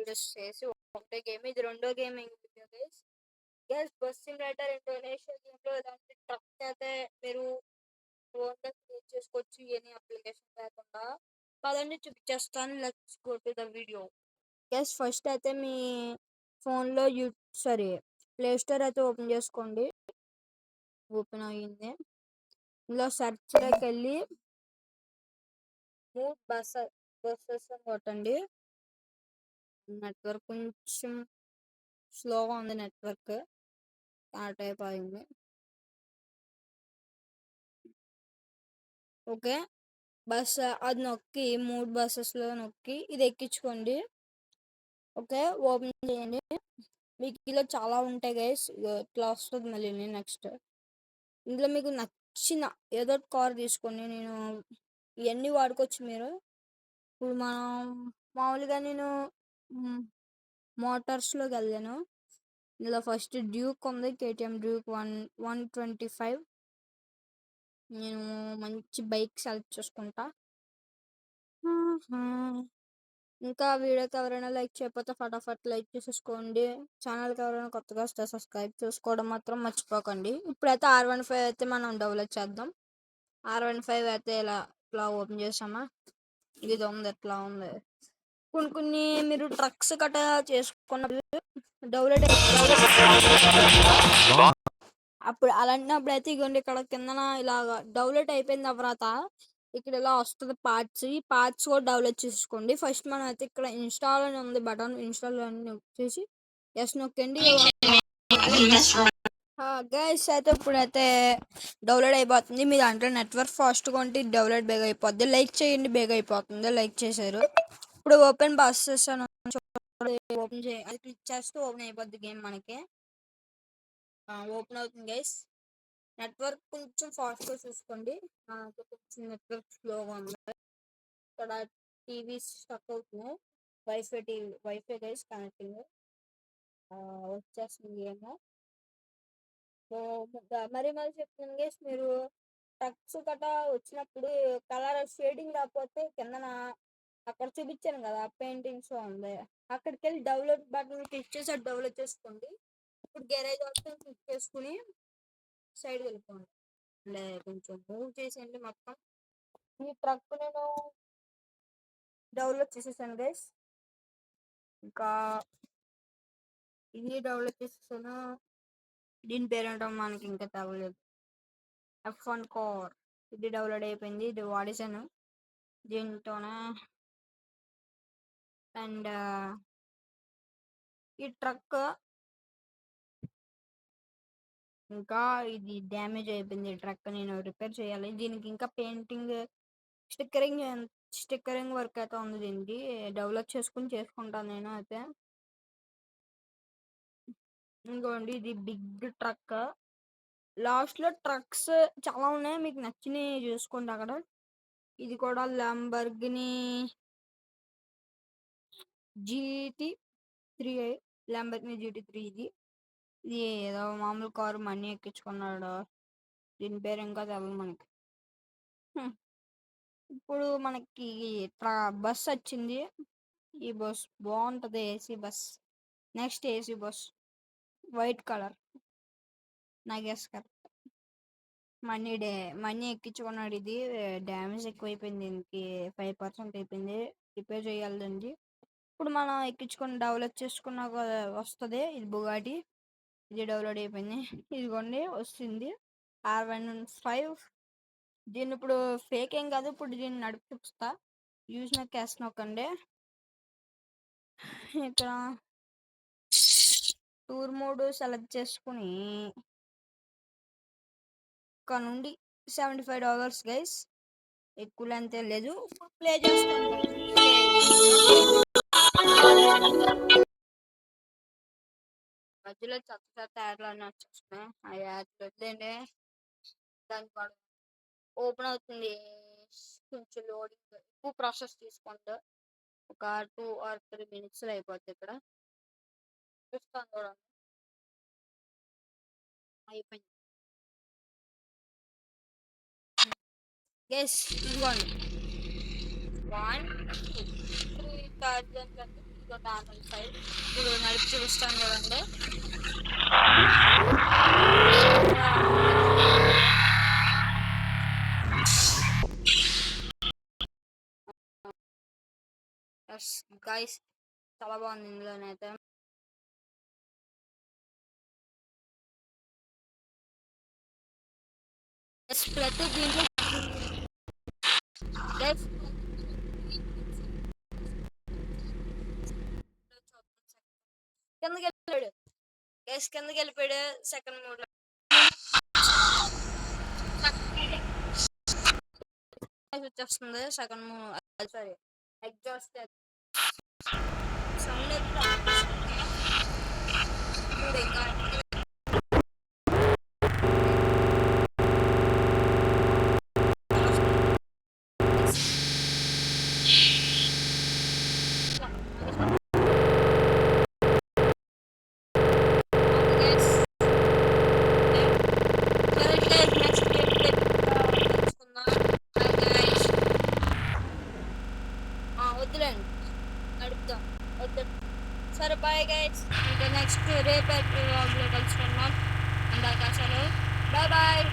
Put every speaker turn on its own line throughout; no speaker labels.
Videos చేసి ఒకటే game, ఇది రెండో gaming video guys. Bus simulator Indonesia గేమ్లో ఇలాంటి ట్రక్ అయితే మీరు ఓన్గా క్రియేట్ చేసుకోవచ్చు, ఎనీ అప్లికేషన్ లేకుండా. పదండి చూపించేస్తాను, let's go to the video. First అయితే మీ ఫోన్లో ప్లే స్టోర్ అయితే ఓపెన్ చేసుకోండి. ఓపెన్ అయ్యింది. ఇందులో సెర్చ్లోకి వెళ్ళి మూవ్ బస్సెస్ అని కొట్టండి. నెట్వర్క్ కొంచెం స్లోగా ఉంది, నెట్వర్క్ స్టార్ట్ అయిపోయింది. ఓకే, బస్ అది నొక్కి మూడు బస్సెస్లో నొక్కి ఇది ఎక్కించుకోండి. ఓకే, ఓపెన్ చేయండి. మీకు ఇలా చాలా ఉంటాయి గైస్, ఇట్లా వస్తుంది. మళ్ళీ నెక్స్ట్ ఇందులో మీకు నచ్చిన ఏదో కార్ తీసుకోండి. నేను ఇవన్నీ వాడుకోవచ్చు మీరు. ఇప్పుడు మనం మామూలుగా నేను మోటార్స్లోకి వెళ్ళాను. ఇందులో ఫస్ట్ డ్యూక్ ఉంది, కేటీఎం డ్యూక్ 125. నేను మంచి బైక్ సెలెక్ట్ చేసుకుంటా. ఇంకా వీడియోకి ఎవరైనా లైక్ చేయకపోతే ఫటాఫట్ లైక్ చేసేసుకోండి. ఛానల్కి ఎవరైనా కొత్తగా వస్తే సబ్స్క్రైబ్ చేసుకోవడం మాత్రం మర్చిపోకండి. ఇప్పుడైతే R15 అయితే మనం డెవలప్ చేద్దాం. R15 అయితే ఇట్లా ఓపెన్ చేసామా, ఇది ఉంది, ఎట్లా ఉంది. కొన్ని మీరు ట్రక్స్ గట్రా చేసుకున్నప్పుడు డెవలప్ అప్పుడు అలాంటప్పుడు అయితే ఇగోండి, ఇక్కడ కిందన ఇలాగా డెవలప్ అయిపోయిన తర్వాత ఇక్కడ ఇలా వస్తుంది పార్ట్స్. ఈ పార్ట్స్ కూడా డెవలప్ చేసుకోండి. ఫస్ట్ మనం అయితే ఇక్కడ ఇన్స్టాల్ అని ఉంది బటన్, ఇన్స్టాల్ అని వచ్చేసి ఎస్ నొక్కండి. గైస్ అయితే ఇప్పుడైతే డౌన్లోడ్ అయిపోతుంది. మీ దాంట్లో నెట్వర్క్ ఫాస్ట్గా ఉంటే డౌన్లోడ్ బేగా అయిపోద్ది. లైక్ చేయండి, బేగా అయిపోతుంది. లైక్ చేశారు. ఇప్పుడు ఓపెన్ బస్సెస్ అని ఓపెన్ చేయ, అది క్లిక్ చేస్తే ఓపెన్ అయిపోద్ది గేమ్ మనకి. ఓపెన్ అవుతుంది గైస్. నెట్వర్క్ కొంచెం ఫాస్ట్గా చూసుకోండి, కొంచెం నెట్వర్క్ స్లోగా ఉంది. ఇక్కడ టీవీ స్టక్ అవుతున్నాయి. వైఫై గైస్ కనెక్టింగ్ వచ్చేస్తుంది ఏమో. మరి చెప్తున్నాను గైస్, మీరు ట్రక్స్ గట్రా వచ్చినప్పుడు కలర్ షేడింగ్ రాకపోతే కిందన అక్కడ చూపించాను కదా పెయింటింగ్స్ ఉంది, అక్కడికి వెళ్ళి డెవలప్ బటన్ క్లిక్ చేసి అది డెవలప్ చేసుకోండి. ఇప్పుడు గ్యారేజ్ ఆప్షన్ క్లిక్ చేసుకుని సైడ్ వెళ్ళిపోండి. కొంచెం మూవ్ చేసేయండి మొత్తం. ఈ ట్రక్ నేను డెవలప్ చేసేసాను గైస్. ఇంకా ఇది డెవలప్ చేసేసాను. దీని పేరేంటో మనకి ఇంకా తెవలేదు. F1 కార్ ఇది డెవలప్ అయిపోయింది, ఇది వాడేసాను దీంతోనే. అండ్ ఈ ట్రక్ ఇంకా ఇది డ్యామేజ్ అయిపోయింది. ఈ ట్రక్ నేను రిపేర్ చేయాలి. దీనికి ఇంకా పెయింటింగ్, స్టిక్కరింగ్ వర్క్ అయితే ఉంది. దీనికి డెవలప్ చేసుకుంటాను నేను అయితే. ఇంకోండి, ఇది బిగ్ ట్రక్. లాస్ట్లో ట్రక్స్ చాలా ఉన్నాయి, మీకు నచ్చినవి చూసుకోండి అక్కడ. ఇది కూడా ల్యాంబర్గిని GT3, ల్యాంబర్గిని GT3. ఇది ఏదో మామూలు కారు, మనీ ఎక్కించుకున్నాడు. దీని పేరు ఇంకా తెలియదు మనకి. ఇప్పుడు మనకి బస్ వచ్చింది. ఈ బస్ బాగుంటుంది, AC bus. Next AC bus white colour, నాకు కరెక్ట్. మనీ ఎక్కించుకున్నాడు. ఇది డ్యామేజ్ ఎక్కువైపోయింది, దీనికి 5% అయిపోయింది, రిపేర్ చేయాలండి. ఇప్పుడు మనం ఎక్కించుకొని డెవలప్ చేసుకున్నాక వస్తుంది. ఇది బుగాటి, ఇది డెవలప్ అయిపోయింది. ఇదిగోండి వస్తుంది R15. దీన్ని ఇప్పుడు ఫేక్ ఏం కాదు, ఇప్పుడు దీన్ని నడిపి చూపిస్తా. యూజ్ నా క్యాష్ నొక్కండి. ఇక్కడ టూర్ మోడ్ సెలెక్ట్ చేసుకుని ఇక్కడ నుండి $75 గైస్, ఎక్కువ అంతే లేదు. ఇప్పుడు ప్లే చేస్తాను. మధ్యలో చెత్త యాడ్లు అన్నీ వచ్చేస్తున్నాయి. ఆ యాడ్లు వద్దండి. దానికి ఓపెన్ అవుతుంది, కొంచెం లోడింగ్ ఎక్కువ ప్రాసెస్ తీసుకోండి. ఒక 2 or 3 minutes అయిపోద్ది. ఇక్కడ చూస్తాను చూడండి, అయిపోయింది గైస్. ఇదిగోండి 1 2 3 కార్స్ సైడ్ ఇప్పుడు నడిపి చూపిస్తాను చూడండి. ఎస్ గైస్, చాలా బాగుంది ఇందులోనైతే. ప్రతి దీంట్లో గైస్ కిందకి వెళ్ళిపోయాడు. గైస్ కిందకి వెళ్ళిపోయాడు సెకండ్ మోడ్ లో. వచ్చేస్తుంది second mode, sorry exhaust sound ఇంకా వద్దులేండి, నడుపుదాం. వద్దు, సరే బాయ్ గైస్. ఇంకా నెక్స్ట్ రేపు వ్లాగ్లో కలుసుకున్నాం. అందాక అసలు బాయ్ బాయ్.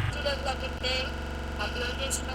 అప్లోడ్ చేసిన